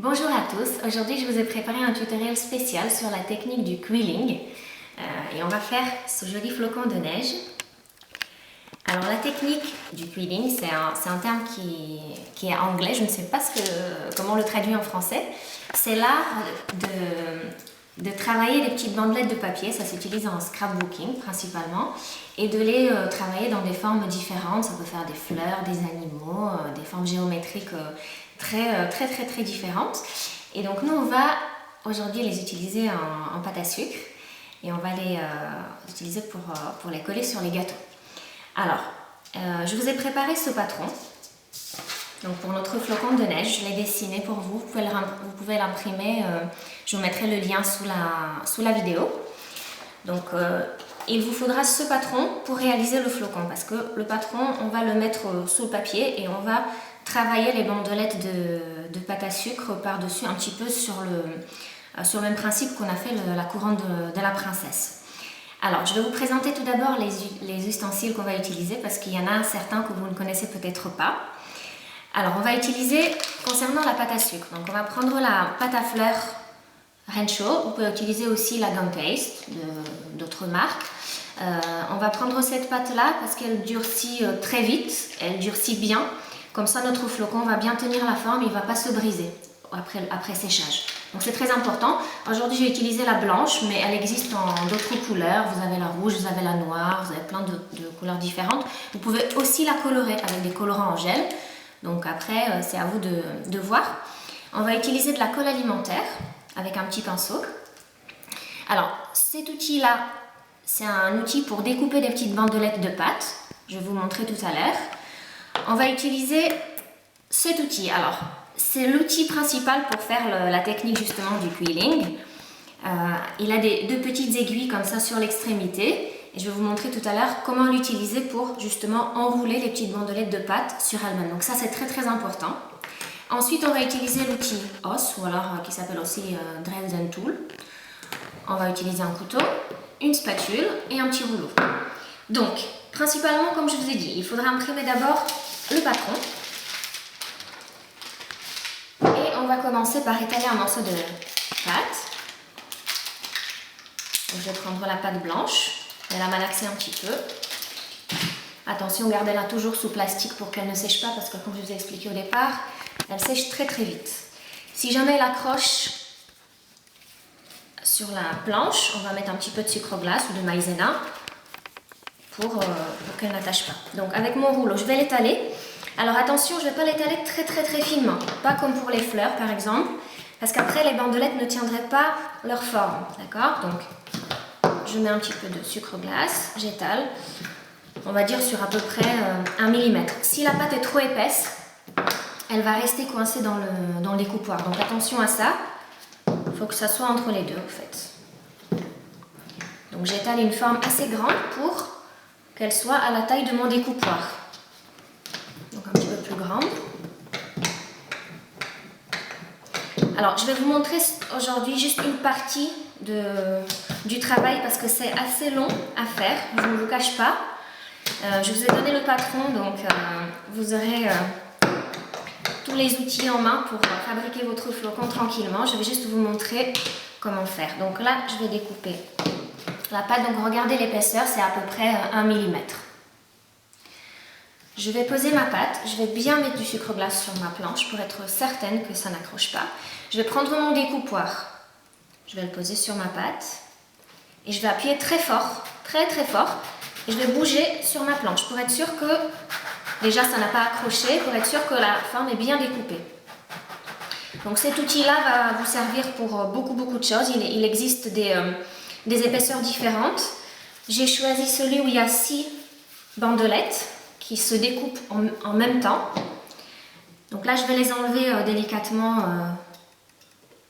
Bonjour à tous, aujourd'hui je vous ai préparé un tutoriel spécial sur la technique du quilling et on va faire ce joli flocon de neige. Alors la technique du quilling, c'est un terme qui est anglais, je ne sais pas comment on le traduit en français. C'est l'art de travailler des petites bandelettes de papier, ça s'utilise en scrapbooking principalement, et de les travailler dans des formes différentes. Ça peut faire des fleurs, des animaux, des formes géométriques très différentes. Et donc nous on va aujourd'hui les utiliser en pâte à sucre et on va les utiliser pour les coller sur les gâteaux. Alors, je vous ai préparé ce patron. Donc pour notre flocon de neige, je l'ai dessiné pour vous. Vous pouvez l'imprimer. Je vous mettrai le lien sous la vidéo. Donc il vous faudra ce patron pour réaliser le flocon, parce que le patron, on va le mettre sous le papier et on va travailler les bandelettes de pâte à sucre par-dessus, un petit peu sur le même principe qu'on a fait la couronne de la princesse. Alors, je vais vous présenter tout d'abord les ustensiles qu'on va utiliser, parce qu'il y en a certains que vous ne connaissez peut-être pas. Alors, on va utiliser, concernant la pâte à sucre, donc on va prendre la pâte à fleurs Renshaw. Vous pouvez utiliser aussi la gum paste d'autres marques. On va prendre cette pâte-là parce qu'elle durcit très vite, elle durcit bien. Comme ça, notre flocon va bien tenir la forme, il ne va pas se briser après séchage. Donc c'est très important. Aujourd'hui, j'ai utilisé la blanche, mais elle existe en d'autres couleurs. Vous avez la rouge, vous avez la noire, vous avez plein de couleurs différentes. Vous pouvez aussi la colorer avec des colorants en gel. Donc après, c'est à vous de voir. On va utiliser de la colle alimentaire avec un petit pinceau. Alors, cet outil-là, c'est un outil pour découper des petites bandelettes de pâte. Je vais vous montrer tout à l'heure. On va utiliser cet outil. Alors, c'est l'outil principal pour faire la technique justement du quilling. Il a deux petites aiguilles comme ça sur l'extrémité. Et je vais vous montrer tout à l'heure comment l'utiliser pour justement enrouler les petites bandelettes de pâte sur elles-mêmes. Donc ça, c'est très important. Ensuite, on va utiliser l'outil os, ou alors qui s'appelle aussi Dresden Tool. On va utiliser un couteau, une spatule et un petit rouleau. Donc, principalement, comme je vous ai dit, il faudra imprimer d'abord le patron. Et on va commencer par étaler un morceau de pâte. Donc, je vais prendre la pâte blanche et la malaxer un petit peu. Attention, gardez-la toujours sous plastique pour qu'elle ne sèche pas, parce que comme je vous ai expliqué au départ, elle sèche très vite. Si jamais elle accroche sur la planche, on va mettre un petit peu de sucre glace ou de maïzena pour qu'elle n'attache pas. Donc avec mon rouleau, je vais l'étaler. Alors attention, je ne vais pas l'étaler très finement, pas comme pour les fleurs par exemple, parce qu'après les bandelettes ne tiendraient pas leur forme, d'accord? Donc je mets un petit peu de sucre glace, j'étale, on va dire sur à peu près 1 mm. Si la pâte est trop épaisse, elle va rester coincée dans le découpoir, donc attention à ça, il faut que ça soit entre les deux en fait. Donc j'étale une forme assez grande pour qu'elle soit à la taille de mon découpoir. Donc un petit peu plus grande. Alors je vais vous montrer aujourd'hui juste une partie du travail, parce que c'est assez long à faire, je ne vous cache pas. Je vous ai donné le patron, donc vous aurez tous les outils en main pour fabriquer votre flocon tranquillement. Je vais juste vous montrer comment faire. Donc là, je vais découper la pâte. Donc regardez l'épaisseur, c'est à peu près 1 mm. Je vais poser ma pâte. Je vais bien mettre du sucre glace sur ma planche pour être certaine que ça n'accroche pas. Je vais prendre mon découpoir. Je vais le poser sur ma pâte. Et je vais appuyer très fort, très fort. Et je vais bouger sur ma planche pour être sûr que déjà ça n'a pas accroché, pour être sûr que la forme est bien découpée. Donc cet outil-là va vous servir pour beaucoup de choses. Il existe des épaisseurs différentes. J'ai choisi celui où il y a 6 bandelettes qui se découpent en même temps. Donc là je vais les enlever délicatement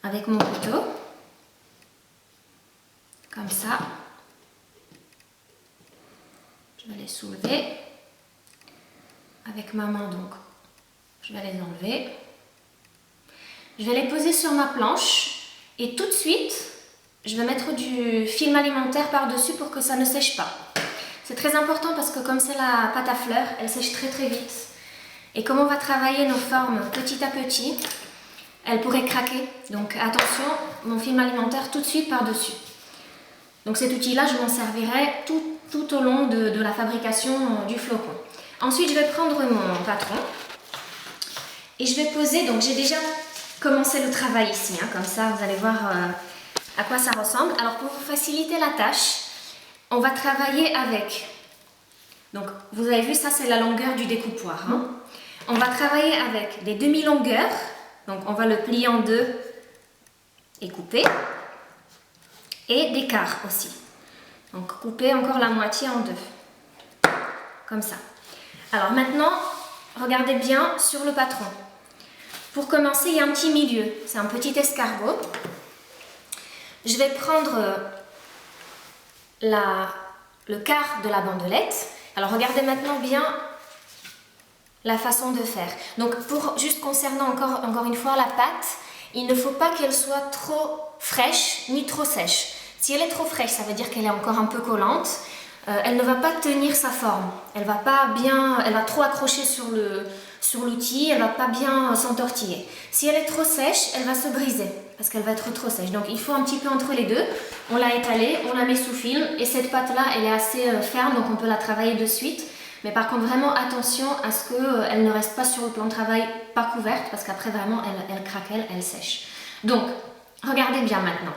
avec mon couteau. Comme ça. Je vais les soulever avec ma main, donc je vais les enlever. Je vais les poser sur ma planche et tout de suite, je vais mettre du film alimentaire par-dessus pour que ça ne sèche pas. C'est très important parce que comme c'est la pâte à fleurs, elle sèche très vite. Et comme on va travailler nos formes petit à petit, elle pourrait craquer. Donc attention, mon film alimentaire tout de suite par-dessus. Donc cet outil-là, je m'en servirai tout au long de la fabrication du flocon. Ensuite, je vais prendre mon patron et je vais poser, donc j'ai déjà commencé le travail ici, hein, comme ça vous allez voir à quoi ça ressemble. Alors pour vous faciliter la tâche, on va travailler avec, donc vous avez vu ça c'est la longueur du découpoir. Hein. On va travailler avec des demi-longueurs, donc on va le plier en deux et couper, et des quarts aussi. Donc couper encore la moitié en deux, comme ça. Alors maintenant, regardez bien sur le patron. Pour commencer, il y a un petit milieu, c'est un petit escargot. Je vais prendre le quart de la bandelette. Alors regardez maintenant bien la façon de faire. Donc juste concernant encore une fois la pâte, il ne faut pas qu'elle soit trop fraîche ni trop sèche. Si elle est trop fraîche, ça veut dire qu'elle est encore un peu collante. Elle ne va pas tenir sa forme. Elle va trop accrocher sur l'outil, elle va pas bien s'entortiller. Si elle est trop sèche, elle va se briser parce qu'elle va être trop sèche. Donc il faut un petit peu entre les deux. On l'a étalée, on la met sous film et cette pâte-là, elle est assez ferme, donc on peut la travailler de suite. Mais par contre, vraiment attention à ce qu'elle ne reste pas sur le plan de travail pas couverte parce qu'après vraiment, elle craque, elle sèche. Donc, regardez bien maintenant.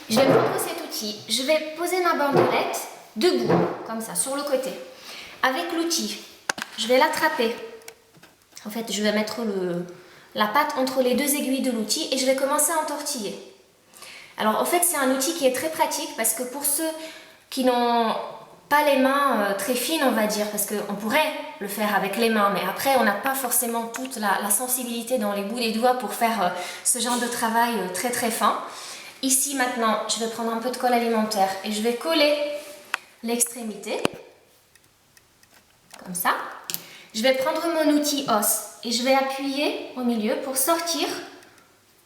Je vais prendre cet outil, je vais poser ma bandelette debout, comme ça, sur le côté. Avec l'outil, je vais l'attraper. En fait, je vais mettre la pâte entre les deux aiguilles de l'outil et je vais commencer à entortiller. Alors, en fait, c'est un outil qui est très pratique parce que pour ceux qui n'ont pas les mains très fines, on va dire, parce qu'on pourrait le faire avec les mains, mais après, on n'a pas forcément toute la sensibilité dans les bouts des doigts pour faire ce genre de travail très très fin. Ici maintenant, je vais prendre un peu de colle alimentaire et je vais coller l'extrémité, comme ça. Je vais prendre mon outil os et je vais appuyer au milieu pour sortir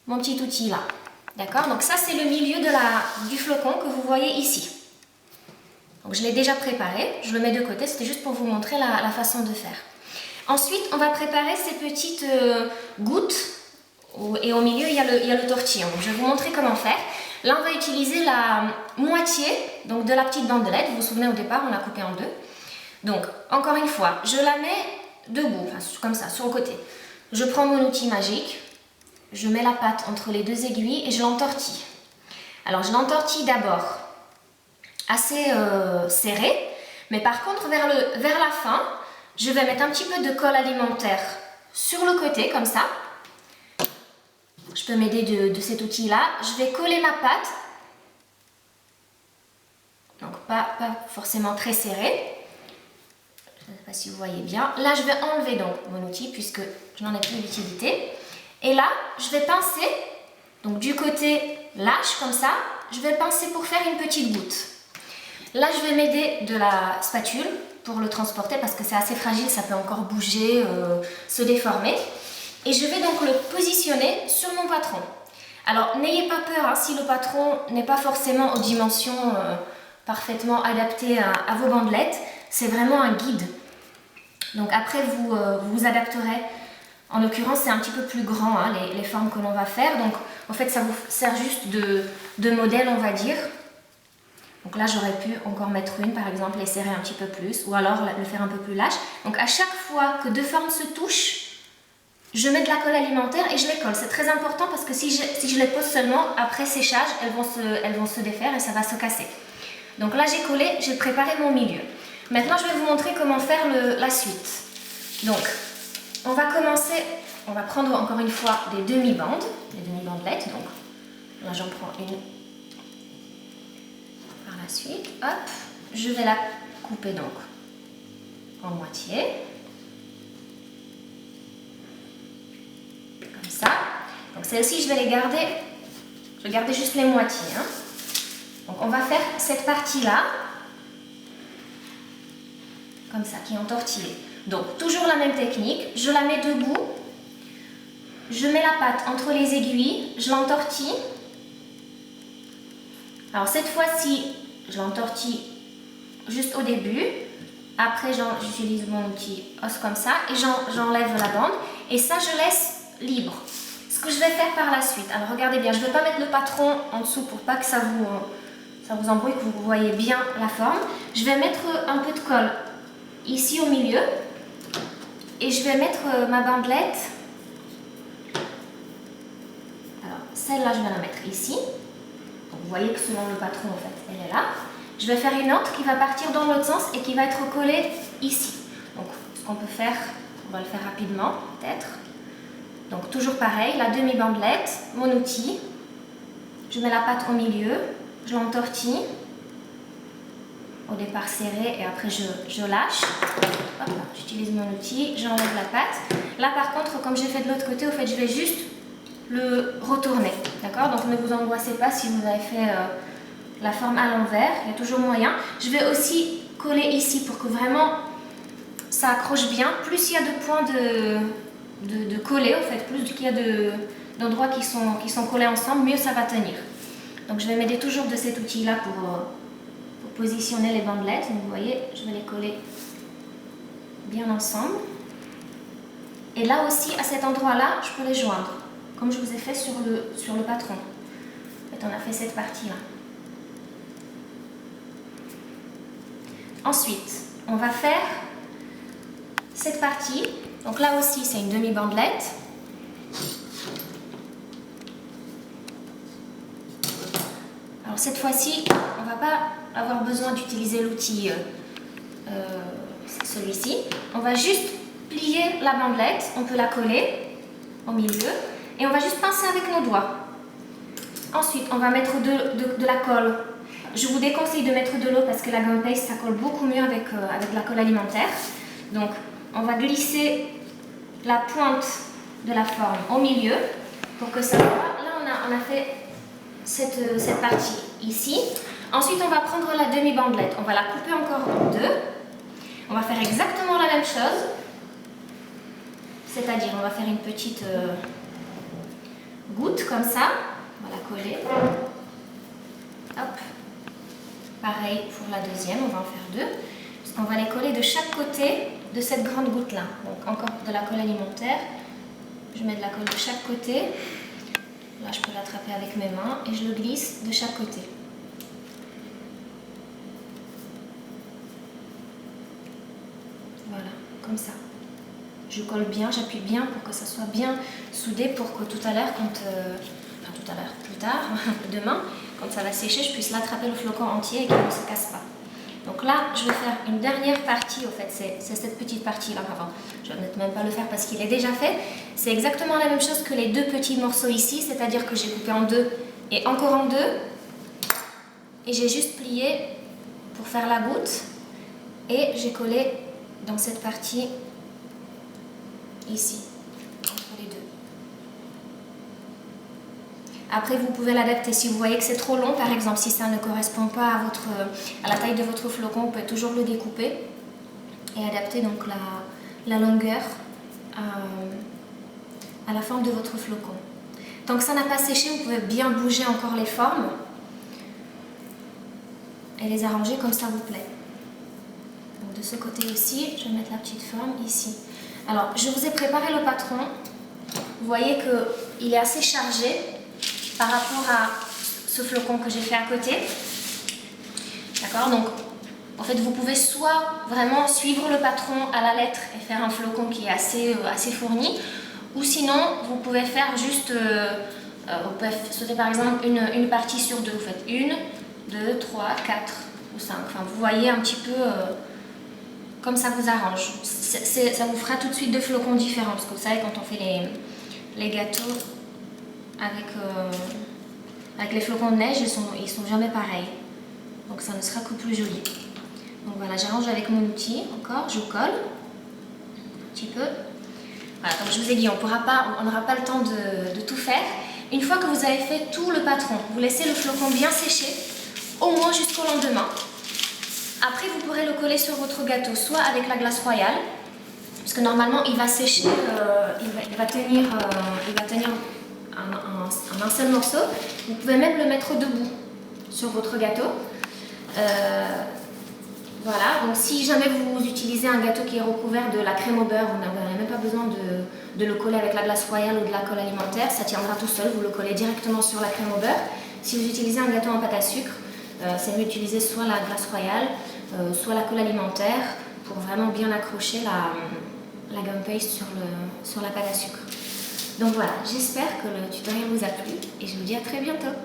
mon petit outil là. D'accord? Donc ça c'est le milieu du flocon que vous voyez ici. Donc je l'ai déjà préparé, je le mets de côté, c'était juste pour vous montrer la façon de faire. Ensuite, on va préparer ces petites gouttes. Et au milieu, il y a le tortillon. Je vais vous montrer comment faire. Là, on va utiliser la moitié donc de la petite bandelette. Vous vous souvenez, au départ, on l'a coupée en deux. Donc, encore une fois, je la mets debout, enfin, comme ça, sur le côté. Je prends mon outil magique. Je mets la pâte entre les deux aiguilles et je l'entortille. Alors, je l'entortille d'abord assez serré. Mais par contre, vers la fin, je vais mettre un petit peu de colle alimentaire sur le côté, comme ça. Je peux m'aider de cet outil-là. Je vais coller ma pâte. Donc pas forcément très serré. Je ne sais pas si vous voyez bien. Là, je vais enlever donc mon outil puisque je n'en ai plus d'utilité. Et là, je vais pincer. Donc du côté lâche comme ça, je vais pincer pour faire une petite goutte. Là, je vais m'aider de la spatule pour le transporter parce que c'est assez fragile, ça peut encore bouger, se déformer. Et je vais donc le positionner sur mon patron. Alors, n'ayez pas peur hein, si le patron n'est pas forcément aux dimensions parfaitement adaptées à vos bandelettes. C'est vraiment un guide. Donc après, vous vous adapterez. En l'occurrence, c'est un petit peu plus grand, hein, les formes que l'on va faire. Donc, en fait, ça vous sert juste de modèle, on va dire. Donc là, j'aurais pu encore mettre une, par exemple, et serrer un petit peu plus. Ou alors le faire un peu plus lâche. Donc, à chaque fois que deux formes se touchent, je mets de la colle alimentaire et je les colle. C'est très important parce que si je les pose seulement, après séchage, elles vont se défaire et ça va se casser. Donc là, j'ai collé, j'ai préparé mon milieu. Maintenant, je vais vous montrer comment faire la suite. Donc, on va commencer, on va prendre encore une fois des demi-bandes, des demi-bandelettes. Donc, là, j'en prends une par la suite. Hop, je vais la couper donc en moitié. Ça. Donc celles-ci, je vais les garder, je vais garder juste les moitiés. Hein. Donc on va faire cette partie-là, comme ça, qui est entortillée. Donc toujours la même technique, je la mets debout, je mets la pâte entre les aiguilles, je l'entortille. Alors cette fois-ci, je l'entortille juste au début. Après, j'utilise mon outil os comme ça et j'enlève la bande. Et ça, je laisse libre. ce que je vais faire par la suite, alors regardez bien, je ne vais pas mettre le patron en dessous pour pas que ça vous embrouille, que vous voyez bien la forme. Je vais mettre un peu de colle ici au milieu et je vais mettre ma bandelette. Alors celle-là, je vais la mettre ici. Donc, vous voyez que selon le patron, en fait, elle est là. Je vais faire une autre qui va partir dans l'autre sens et qui va être collée ici. Donc ce qu'on peut faire, on va le faire rapidement peut-être. Donc toujours pareil, la demi-bandelette, mon outil. Je mets la pâte au milieu, je l'entortille. Au départ serré et après je lâche. J'utilise mon outil, j'enlève la pâte. Là par contre, comme j'ai fait de l'autre côté, au fait, je vais juste le retourner. D'accord? Donc ne vous angoissez pas si vous avez fait la forme à l'envers, il y a toujours moyen. Je vais aussi coller ici pour que vraiment ça accroche bien. Plus il y a de points de coller, en fait, plus qu'il y a d'endroits qui sont collés ensemble, mieux ça va tenir. Donc je vais m'aider toujours de cet outil-là pour positionner les bandelettes. Donc vous voyez, je vais les coller bien ensemble. Et là aussi, à cet endroit-là, je peux les joindre, comme je vous ai fait sur le patron. En fait, on a fait cette partie-là. Ensuite, on va faire cette partie. Donc là aussi, c'est une demi-bandelette. Alors cette fois-ci, on ne va pas avoir besoin d'utiliser l'outil, celui-ci. On va juste plier la bandelette, on peut la coller au milieu et on va juste pincer avec nos doigts. Ensuite, on va mettre de la colle. Je vous déconseille de mettre de l'eau parce que la gum paste, ça colle beaucoup mieux avec la colle alimentaire. Donc, on va glisser la pointe de la forme au milieu pour que ça soit. Là, on a fait cette partie ici. Ensuite, on va prendre la demi-bandelette. On va la couper encore en deux. On va faire exactement la même chose. C'est-à-dire, on va faire une petite goutte comme ça. On va la coller. Hop. Pareil pour la deuxième, on va en faire deux. Parce qu'on va les coller de chaque côté de cette grande goutte-là. Donc encore de la colle alimentaire. Je mets de la colle de chaque côté. Là, je peux l'attraper avec mes mains et je le glisse de chaque côté. Voilà, comme ça. Je colle bien, j'appuie bien pour que ça soit bien soudé pour que tout à l'heure, plus tard, demain, quand ça va sécher, je puisse l'attraper le flocon entier et qu'il ne se casse pas. Donc là, je vais faire une dernière partie, au fait, c'est cette petite partie-là. Enfin, je ne vais même pas le faire parce qu'il est déjà fait. C'est exactement la même chose que les deux petits morceaux ici, c'est-à-dire que j'ai coupé en deux et encore en deux. Et j'ai juste plié pour faire la goutte et j'ai collé dans cette partie ici, entre les deux. Après, vous pouvez l'adapter. Si vous voyez que c'est trop long, par exemple, si ça ne correspond pas à la taille de votre flocon, vous pouvez toujours le découper et adapter donc la longueur à la forme de votre flocon. Tant que ça n'a pas séché, vous pouvez bien bouger encore les formes et les arranger comme ça vous plaît. Donc de ce côté aussi, je vais mettre la petite forme ici. Alors, je vous ai préparé le patron. Vous voyez qu'il est assez chargé par rapport à ce flocon que j'ai fait à côté. D'accord? Donc, en fait, vous pouvez soit vraiment suivre le patron à la lettre et faire un flocon qui est assez fourni, ou sinon, vous pouvez faire juste, vous pouvez sauter par exemple une partie sur deux. Vous faites 1, 2, 3, 4 ou 5. Enfin, vous voyez un petit peu comme ça vous arrange. Ça vous fera tout de suite deux flocons différents, parce que vous savez, quand on fait les gâteaux avec les flocons de neige, ils sont jamais pareils. Donc ça ne sera que plus joli. Donc voilà, j'arrange avec mon outil encore, je colle un petit peu. Voilà, comme je vous ai dit, on n'aura pas le temps de tout faire. Une fois que vous avez fait tout le patron, vous laissez le flocon bien sécher, au moins jusqu'au lendemain. Après, vous pourrez le coller sur votre gâteau, soit avec la glace royale, parce que normalement il va sécher, il va tenir un seul morceau. Vous pouvez même le mettre debout sur votre gâteau. Voilà, donc si jamais vous utilisez un gâteau qui est recouvert de la crème au beurre, vous n'avez même pas besoin de le coller avec la glace royale ou de la colle alimentaire, ça tiendra tout seul, vous le collez directement sur la crème au beurre. Si vous utilisez un gâteau en pâte à sucre, c'est mieux d'utiliser soit la glace royale, soit la colle alimentaire pour vraiment bien accrocher la gum paste sur la pâte à sucre. Donc voilà, j'espère que le tutoriel vous a plu et je vous dis à très bientôt.